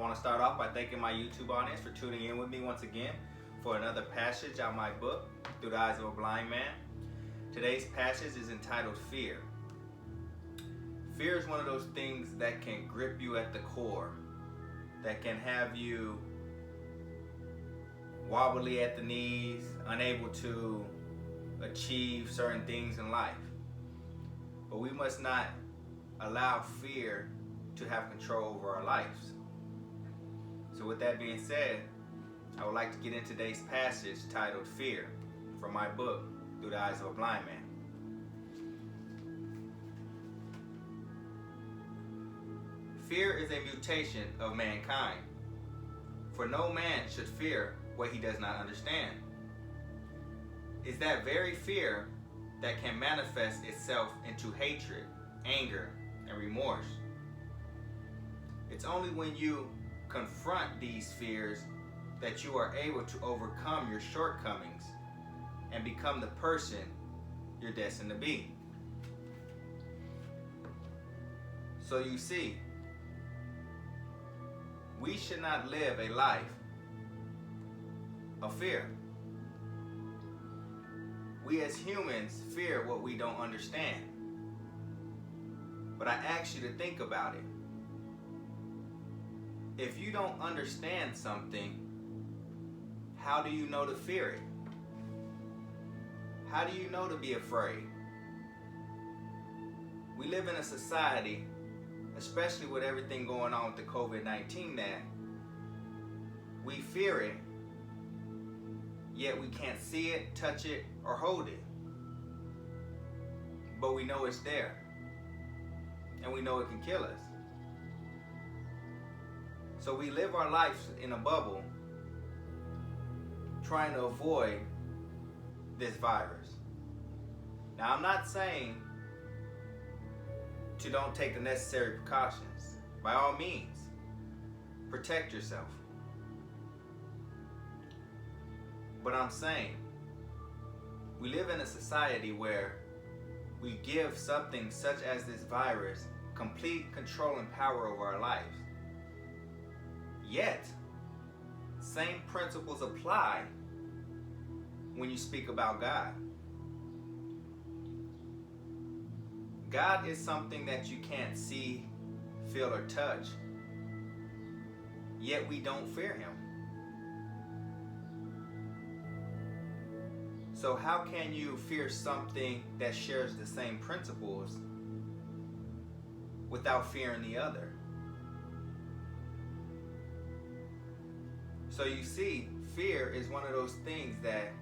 want to start off by thanking my YouTube audience for tuning in with me once again for another passage out of my book, Through the Eyes of a Blind Man. Today's passage is entitled Fear. Fear is one of those things that can grip you at the core, that can have you wobbly at the knees, unable to achieve certain things in life. But we must not allow fear to have control over our lives. So with that being said, I would like to get into today's passage titled Fear from my book, Through the Eyes of a Blind Man. Fear is a mutation of mankind, for no man should fear what he does not understand. It's that very fear that can manifest itself into hatred, anger, and remorse. It's only when you confront these fears that you are able to overcome your shortcomings and become the person you're destined to be. So you see, we should not live a life of fear. We as humans fear what we don't understand. But I ask you to think about it. If you don't understand something, how do you know to fear it? How do you know to be afraid? We live in a society, especially with everything going on with the COVID-19, that we fear it, yet we can't see it, touch it, or hold it. But we know it's there, and we know it can kill us. So we live our lives in a bubble, trying to avoid this virus. Now, I'm not saying to don't take the necessary precautions. By all means, protect yourself. But I'm saying, we live in a society where we give something such as this virus complete control and power over our lives. Yet, same principles apply when you speak about God. God is something that you can't see, feel, or touch, yet we don't fear Him. So how can you fear something that shares the same principles without fearing the other? So you see, fear is one of those things that,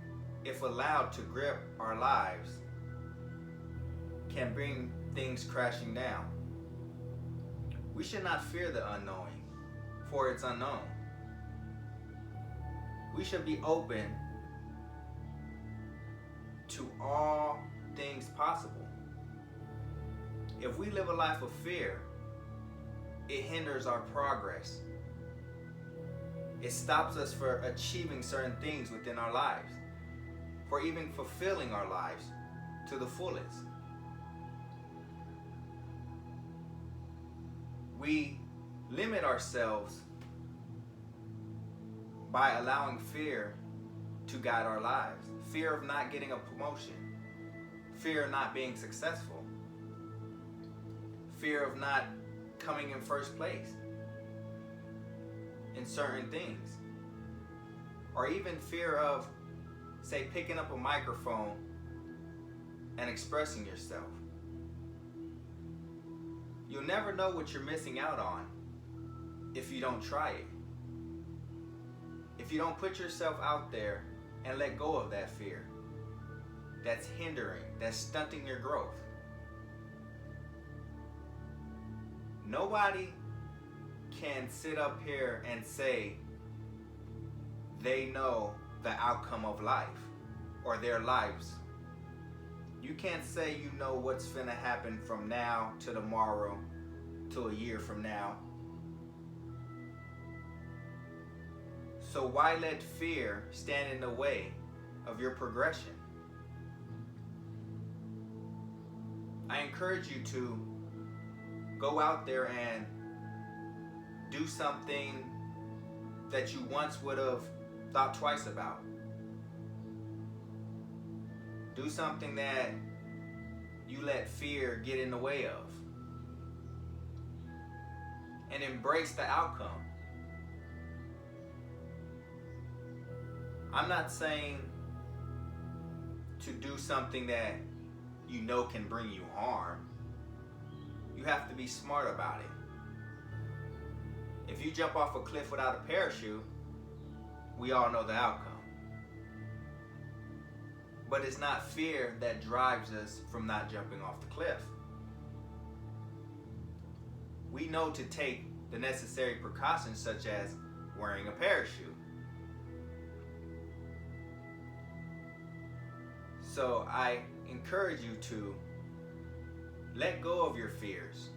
if allowed to grip our lives, can bring things crashing down. We should not fear the unknowing, for it's unknown. We should be open to all things possible. If we live a life of fear, it hinders our progress. It stops us from achieving certain things within our lives, for even fulfilling our lives to the fullest. We limit ourselves by allowing fear to guide our lives. Fear of not getting a promotion, fear of not being successful, fear of not coming in first place in certain things, or even fear of, say, picking up a microphone and expressing yourself. You'll never know what you're missing out on if you don't try it. If you don't put yourself out there and let go of that fear that's hindering, that's stunting your growth. Nobody can sit up here and say they know the outcome of life or their lives. You can't say you know what's finna happen from now to tomorrow to a year from now. So why let fear stand in the way of your progression? I encourage you to go out there and do something that you once would have thought twice about. Do something that you let fear get in the way of. And embrace the outcome. I'm not saying to do something that you know can bring you harm. You have to be smart about it. If you jump off a cliff without a parachute, we all know the outcome. But it's not fear that drives us from not jumping off the cliff. We know to take the necessary precautions, such as wearing a parachute. So I encourage you to let go of your fears.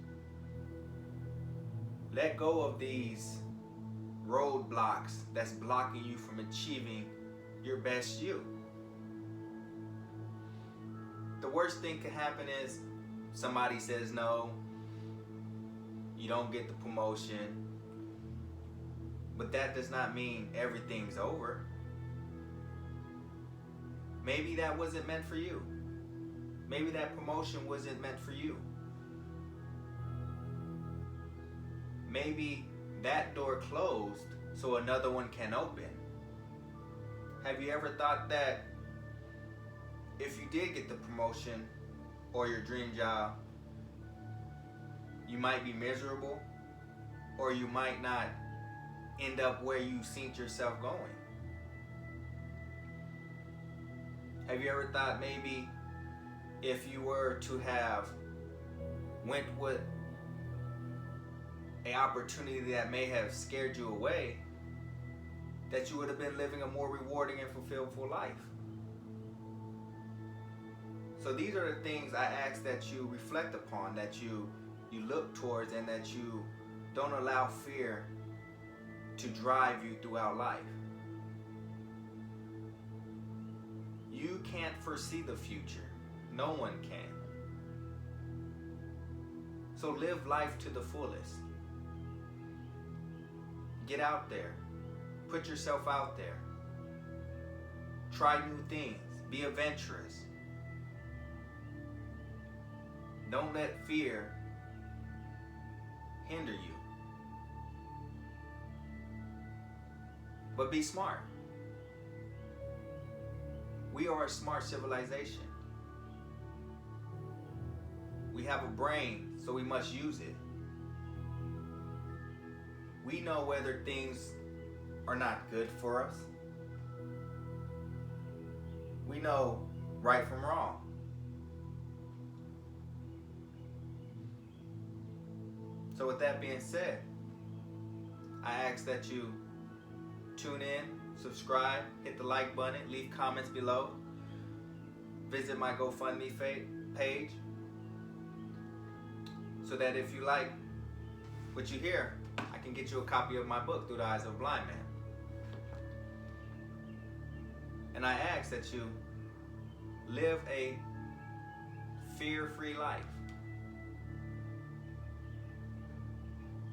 Let go of these roadblocks that's blocking you from achieving your best you. The worst thing can happen is somebody says no, you don't get the promotion, but that does not mean everything's over. Maybe that wasn't meant for you. Maybe that promotion wasn't meant for you. Maybe that door closed so another one can open. Have you ever thought that if you did get the promotion or your dream job, you might be miserable, or you might not end up where you seen yourself going? Have you ever thought maybe if you were to have went with an opportunity that may have scared you away, that you would have been living a more rewarding and fulfillful life? So these are the things I ask that you reflect upon, that you look towards, and that you don't allow fear to drive you throughout life. You can't foresee the future. No one can. So live life to the fullest. Get out there. Put yourself out there. Try new things. Be adventurous. Don't let fear hinder you. But be smart. We are a smart civilization. We have a brain, so we must use it. We know whether things are not good for us. We know right from wrong. So with that being said, I ask that you tune in, subscribe, hit the like button, leave comments below. Visit my GoFundMe page so that if you like what you hear, I can get you a copy of my book, Through the Eyes of a Blind Man. And I ask that you live a fear-free life.